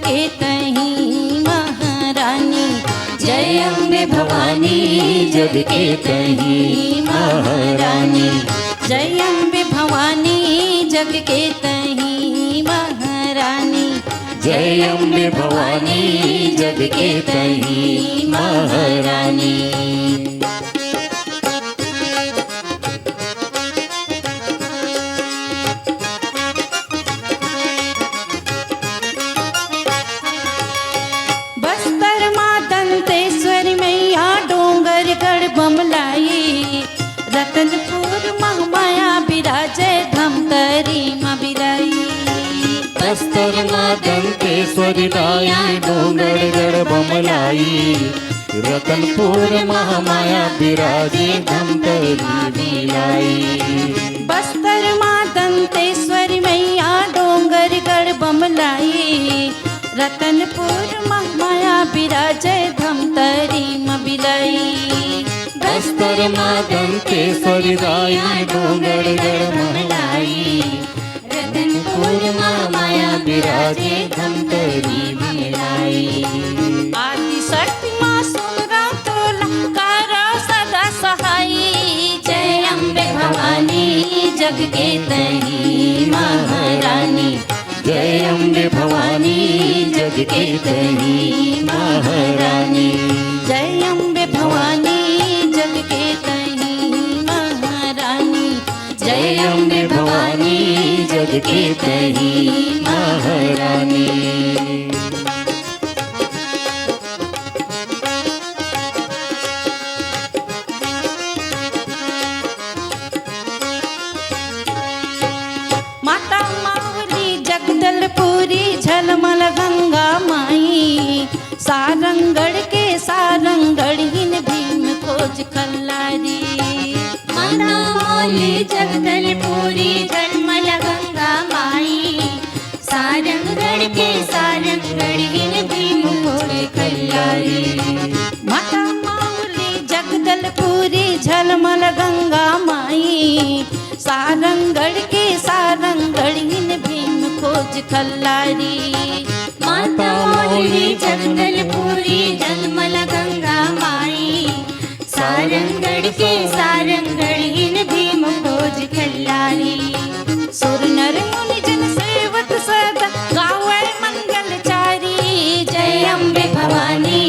के तहीं महारानी। जय अम्बे भवानी जग के तहीं महारानी। जय अम्बे भवानी जग के तहीं महारानी। जय अम्बे भवानी जग के तहीं महारानी। बस्तर माँ दंतेश्वरी मैया डोंगरगढ़ बमलाई। रतनपुर महामाया बिराजे धमतरी माँ बिराई। बस्तर माँ दंतेश्वरी दाई डोंगरगढ़ बमलाई। रतनपुर महामाया बिराजे धमतरी बिलाई। बस्तर माँ दंतेश्वरी मैया डोंगरगढ़ बमलाई। रतनपुर महामाया बिराजे धमतरी माँ बिलाई। बस्तर माँ दंतेश्वरी दाई डोंगरगढ़ बमलाई। रतनपुर महामाया बिराजे धमतरी बिलाई। आदि शक्ति माँ सुमरा तोला कारा सदा सहाई। जय अम्बे भवानी जग के तहीं महारानी। जय अम्बे भवानी जग के तहीं महारानी। जय अम्बे भवानी जग के तहीं महारानी। जय अम्बे भवानी जग के तहीं महारानी। माता मावली जगदलपुरी झलमल गंगा माई। सारंगढ़ के सारंगढ़ हिन भीम खोज कल्लारी। माता मावली जगदलपुरी झलमल गंगा माई। सारंगढ़ के सारंगढ़ हिन भीम खोज कल्लारी। माता मावली जगदलपुरी झलमल गंगा माई। सारंगढ़ के सारंगढ़ हिन भीम खोज कल्लारी। माता मावली जगदलपुरी झलमल गंगा माई। सारंगढ़ के सारंगढ़ हिन भीम खोज कल्लारी। सुर नर मुनि जन सेवत सदा गावे मंगलचारी। जय अम्बे भवानी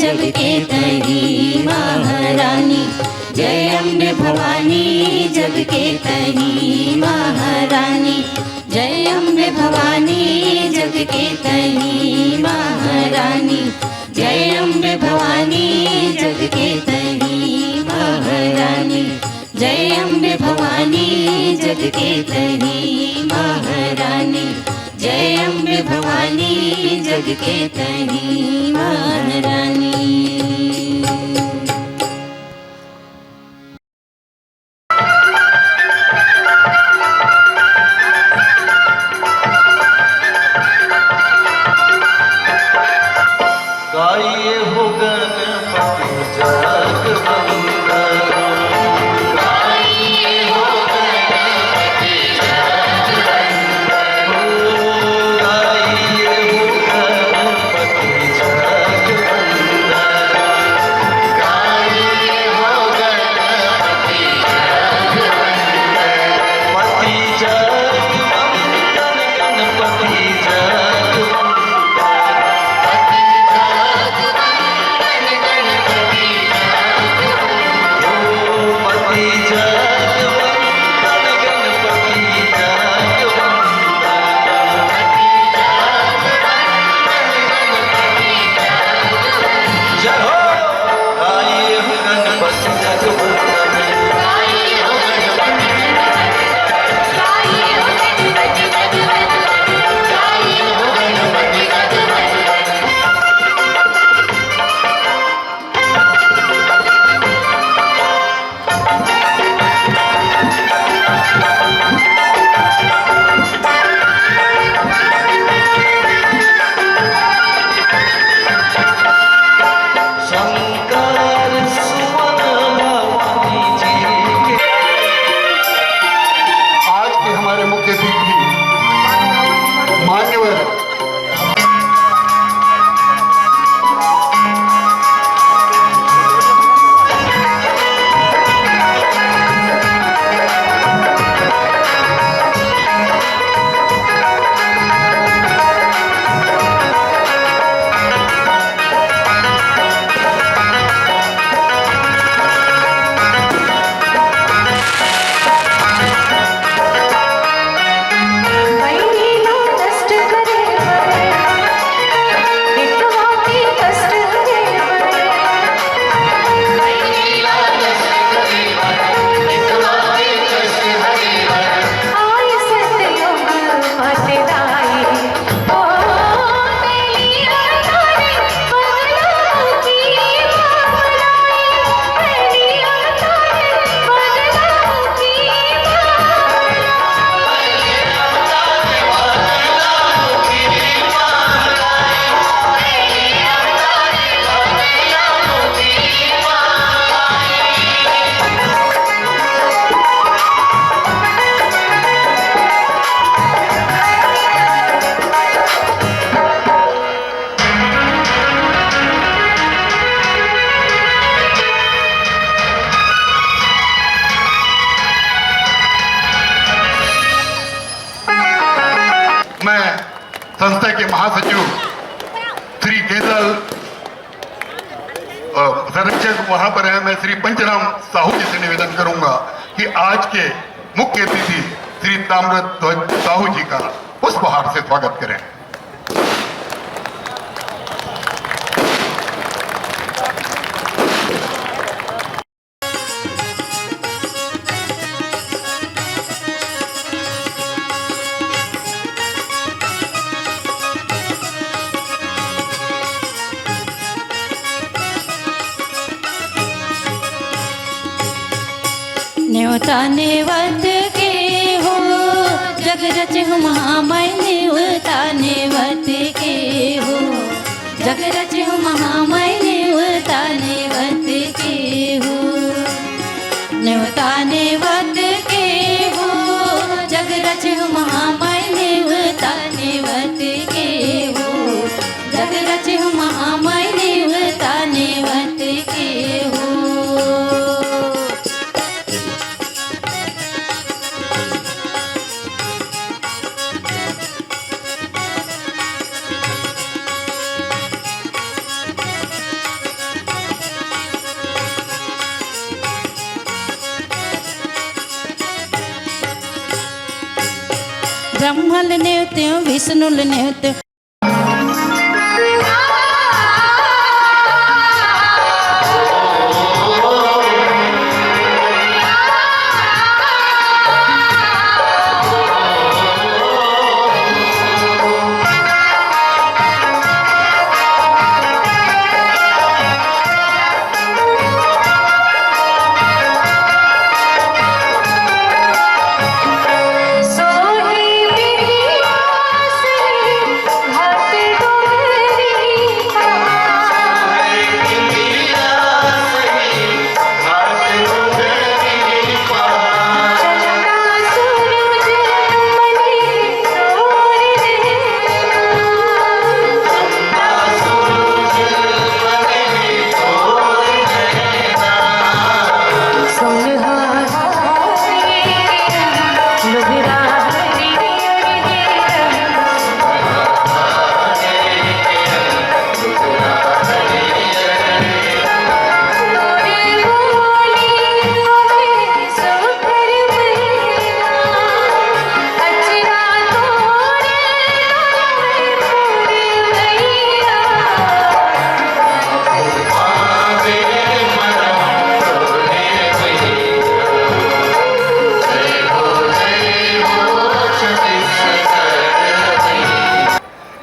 जग के तहीं महारानी। जय अम्बे भवानी जग के तहीं महारानी। जय अम्बे भवानी जग के तहीं महारानी। जय अम्बे भवानी जग के तहीं महारानी। जय अम्बे भवानी जग के तहीं महारानी। जय अम्बे भवानी जग के तहीं महारानी। गाइए हो गणपति जगवंदन। गाइए हो गणपति जगवंदन। गाइए हो गणपति जगवंदन। मैं संस्था के महासचिव श्री केजल संरक्षक वहां पर है, मैं श्री पंचराम साहू जी से निवेदन करूंगा कि आज के मुख्य अतिथि श्री ताम्रध्वज साहू जी का पुष्पहार से स्वागत करें। न्योता नेवत के हो जग रच महामय, न्योता नेवत के हो जग रच महामय, न्योता नेवत के हो न्योता नेवत के हो जग रच महामय, न्योता नेवत के हो जग रच महामय, न्योता नेवत के हो। ब्रह्मल नेवत्यो विष्णुल नेवत्यो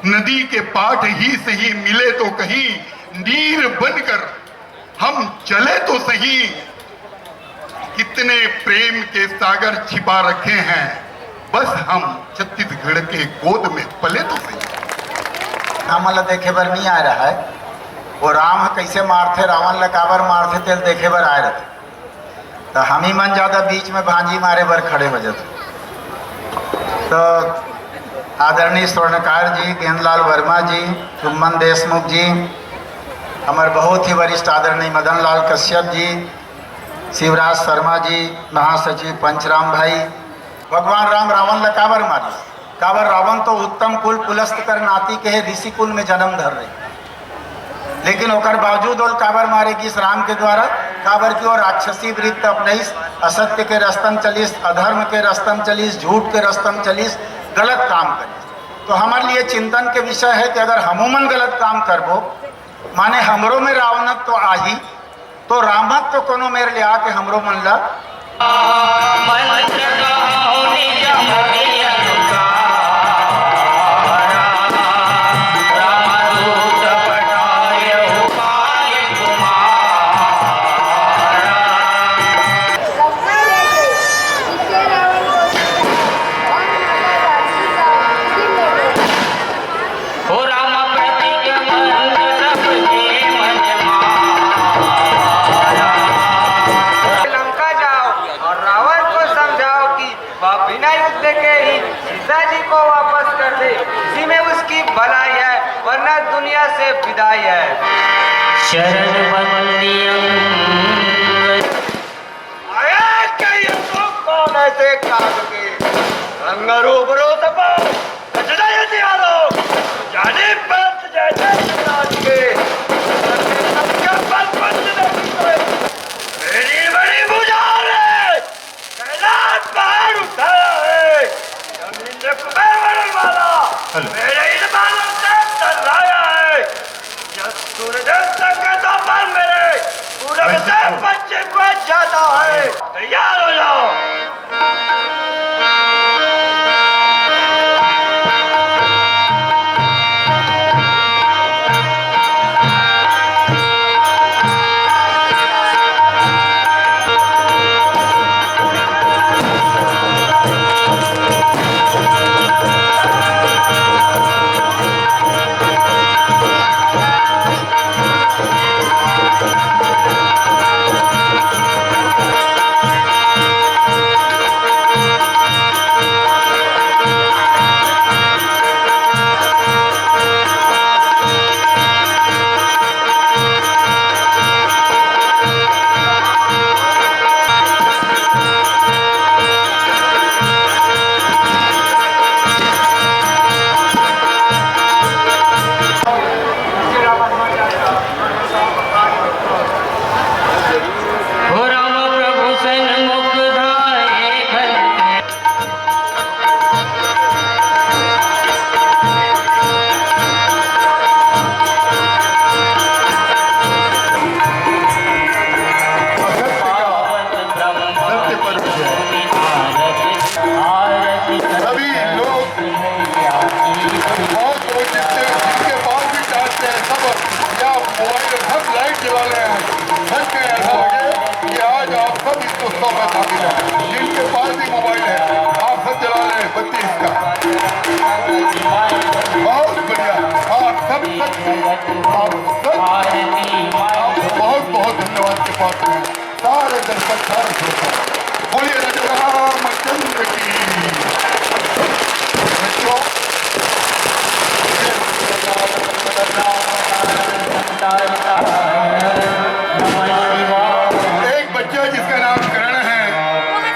नदी के पाठ ही सही मिले तो कहीं नीर बनकर हम चले तो सही, कितने प्रेम के सागर छिपा रखे हैं, बस हम छत्तीसगढ़ के गोद में पले तो सही। हमला देखे बर नहीं आ रहा है, वो राम कैसे मारते रावण लकावर मारते तेल देखे बर आए रहते, तो हम ही मन ज्यादा बीच में भांजी मारे बर खड़े हो जाते। तो आदरणीय स्वर्णकार जी, गेंदलाल वर्मा जी, चुम्बन देशमुख जी, हमारे बहुत ही वरिष्ठ आदरणीय मदन लाल कश्यप जी, शिवराज शर्मा जी, महासचिव पंचराम भाई, भगवान राम रावण ला काबर मारी, काबर रावण तो उत्तम कुल पुलस्त कर नाती के है, ऋषि कुल में जन्म धर रहे, लेकिन ओकर बावजूद और काबर मारेगी इस राम के द्वारा, काबर की और राक्षसी वृत्त अपनाइस, असत्य के रस्तम चलीस, अधर्म के रस्तम चलीस, झूठ के रस्तम चलीस, गलत काम करीस। तो हमारे लिए चिंतन के विषय है कि अगर हमूमन गलत काम करबो, माने हमरो में रावणत तो आही, तो रामत तो कोनो मेरे ले आके हमरो मन ला बिना युद्ध के ही सीता जी को वापस कर दे, इसी में उसकी भलाई है, वरना दुनिया से विदाई है। शरण वंदियम कौन ऐसे काग के रंग रूप रो तपा जाने पंत जैसे शिवराज के सबके पर पंच नहीं सोए। मेरी बड़ी बुझार है, कैलाश पहाड़ उठाया है, जमीन ने कुबेर बनने वाला मेरे इन बालों से तराया है। जब सूरज संकेतों पर मेरे पूरब से पश्चिम को जाता है। तैयार हो जाओ। हो राम प्रभु सन्मुख धाये खलते। सभी लोग बहुत लोग जिनके पास भी चाहते हैं सब या मोबाइल सब लाइट जला रहे हैं। सच में ऐसा लगे कि आज आप सब इस उत्सव में शामिल हैं। जिनके पास भी मोबाइल है आप सब जला रहे हैं बत्ती इसका। बहुत बढ़िया। आप सब बहुत बहुत धन्यवाद के पात्र हैं। सारे दर्शक सारे श्रोता बोलिए रामचंद्र की। बच्चों एक बच्चा जिसका नाम करण है,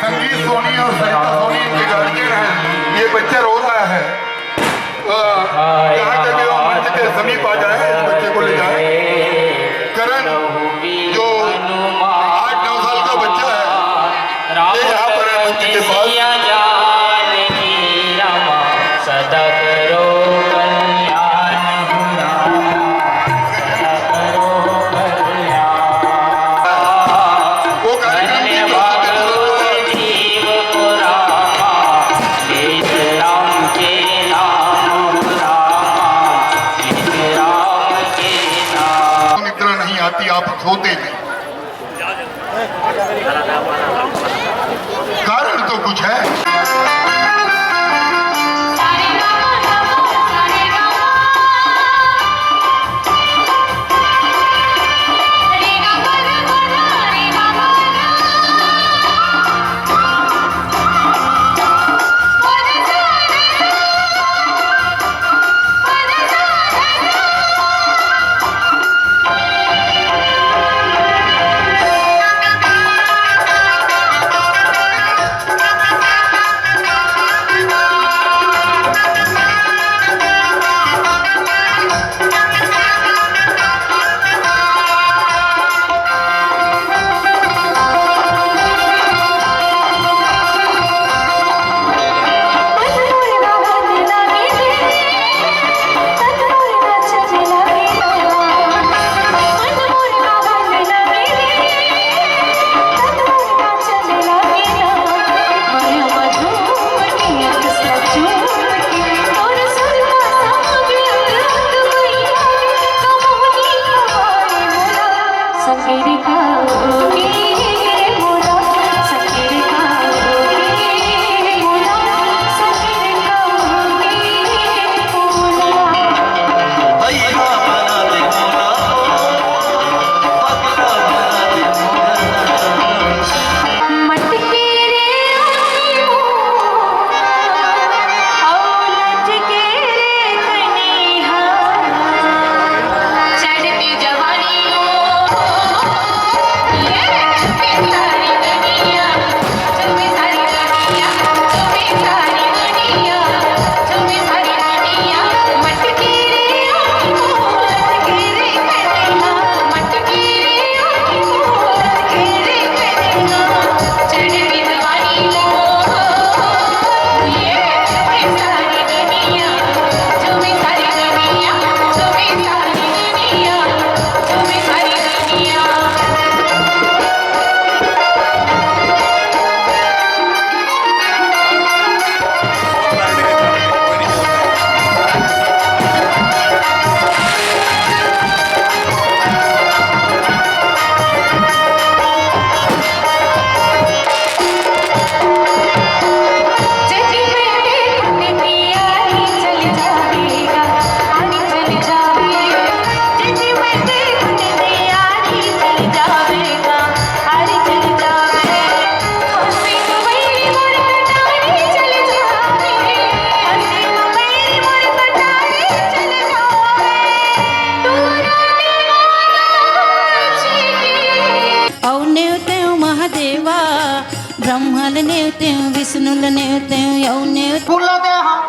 संगीत सोनी और सरिता सोनी इनके गार्जियन हैं। ये बच्चा रो रहा है। यहाँ के जो मंच के समीप आ जाए इस बच्चे को ले जाए। करण जो 8-9 साल का बच्चा है ये यहाँ पर है मंच के पास। सदा करो कल्याण हो राम, सदा करो कल्याण। वो कार्यक्रम की जीव को रामा, देश राम के नाम रामा, देश राम के नाम। निद्रा नहीं आती, आप सोते नहीं। कारण तो कुछ है। ब्रह्माल नेवत्यो विष्णुल नेवत्यो यौ नेवत्यो फूल दे हम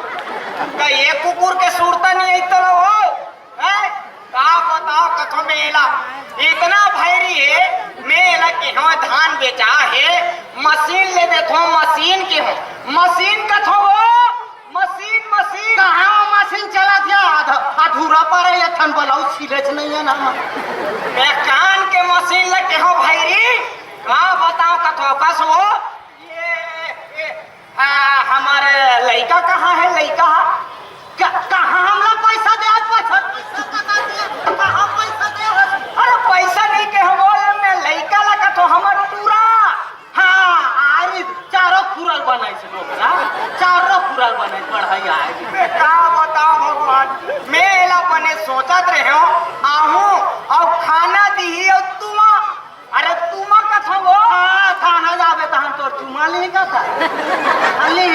का ये कुकुर के सूरता नहीं है इतना हो हैं का बताओ कथो मेला इतना भैरी है मेला के हम धान बेचा है मशीन ले देखो मशीन के हो मशीन कथो हो मशीन मशीन कहाँ मशीन चला दिया अधूरा पर है थन ब्लाउज सिलेज नहीं है ना मैं कान के मशीन लगे हो भैरी हाँ बताओ कथो कस हो ये हमारे लड़का कहाँ है लड़का कहाँ हम लोग पैसा दे पैसा कहाँ पैसा दे अरे पैसा नहीं के हम मैं लड़का लगा तो हमार पूरा हाँ आरी चारों खुरल बनाई से लोग ना चारों खुरल बनाई पढ़ाई आए का बताओ भगवान मेला बने सोचत रहे हो आहू और खाना दी और तुम अरे तुम कथो वो हाँ खाना जावे तो हम तो चुमा नहीं का ले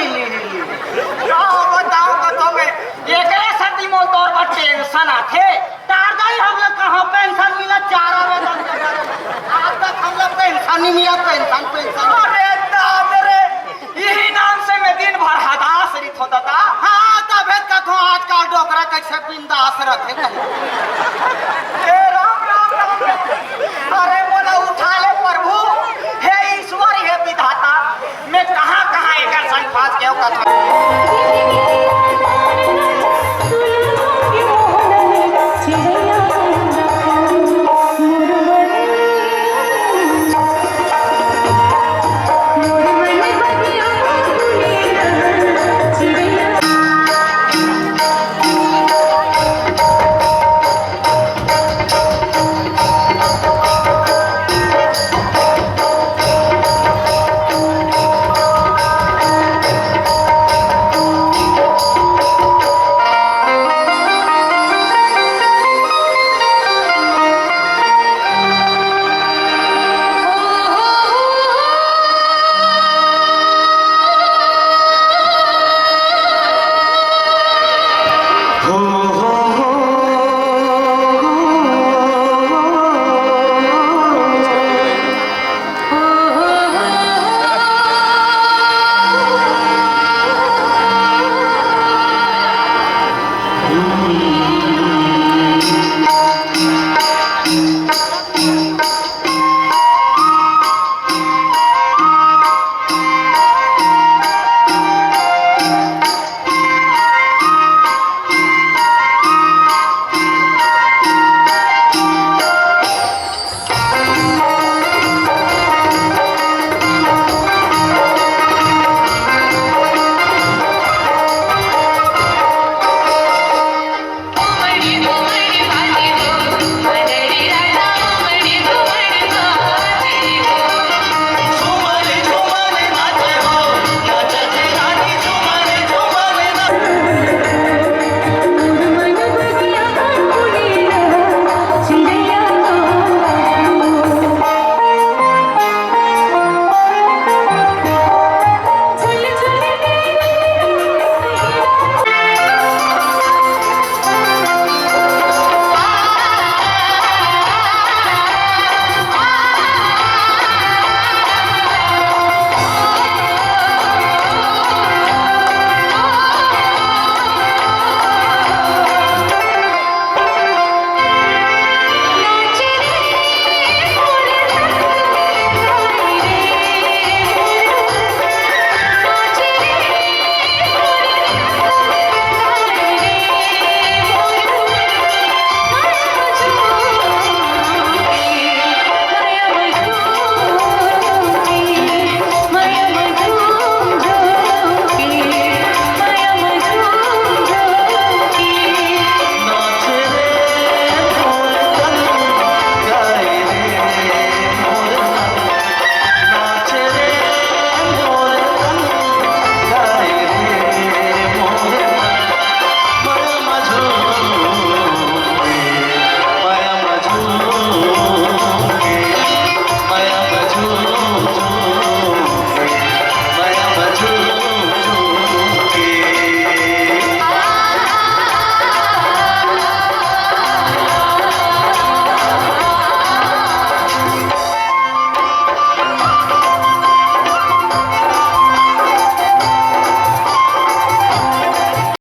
बताओ कथो में एकरे सदी मोल तौर पर टेंशन आथे तार गई हम लोग कहाँ पेंशन मिला 4 आवेदन आज तक हम लोग पेंशन नहीं मिला पेंशन अरे दाद रे यही नाम से मैं दिन भर हदास रित होता था हाँ तबे कथो आजकल डोकरा कैसे बिंदास रहते हे राम राम राम अरे बोला उठा ले प्रभु हे ईश्वर हे विधाता मैं कहाँ कहाँ एक संग फांस गया कथो